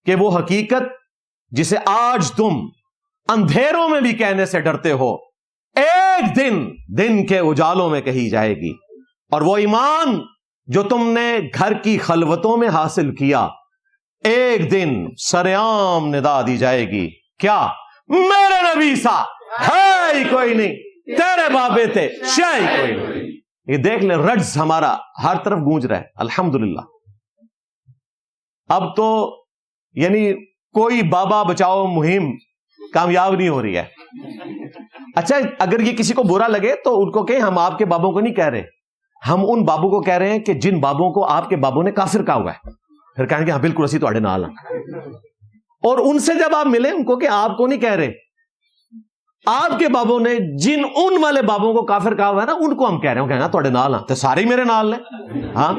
کہ وہ حقیقت جسے آج تم اندھیروں میں بھی کہنے سے ڈرتے ہو ایک دن کے اجالوں میں کہی جائے گی، اور وہ ایمان جو تم نے گھر کی خلوتوں میں حاصل کیا ایک دن سرعام ندا دی جائے گی، کیا میرے نبی سا ہے ہی کوئی نہیں، تیرے بابے تھے شے ہی کوئی نہیں۔ یہ دیکھ لیں رجز ہمارا ہر طرف گونج رہا ہے الحمدللہ۔ اب تو یعنی کوئی بابا بچاؤ مہم کامیاب نہیں ہو رہی ہے۔ اچھا اگر یہ کسی کو برا لگے تو ان کو کہیں ہم آپ کے بابوں کو نہیں کہہ رہے، ہم ان بابوں کو کہہ رہے ہیں کہ جن بابوں کو آپ کے بابوں نے کافر کہا ہوا ہے، پھر کہیں گے ہاں بالکل اسی تواڈے نال ہیں۔ اور ان سے جب آپ ملیں ان کو کہ آپ کو نہیں کہہ رہے، آپ کے بابوں نے جن ان والے بابوں کو کافر کہا ہوا ہے نا ان کو ہم کہہ رہے ہیں، کہنا تواڈے نال ہیں تے سارے ہی میرے نال ہیں۔ ہاں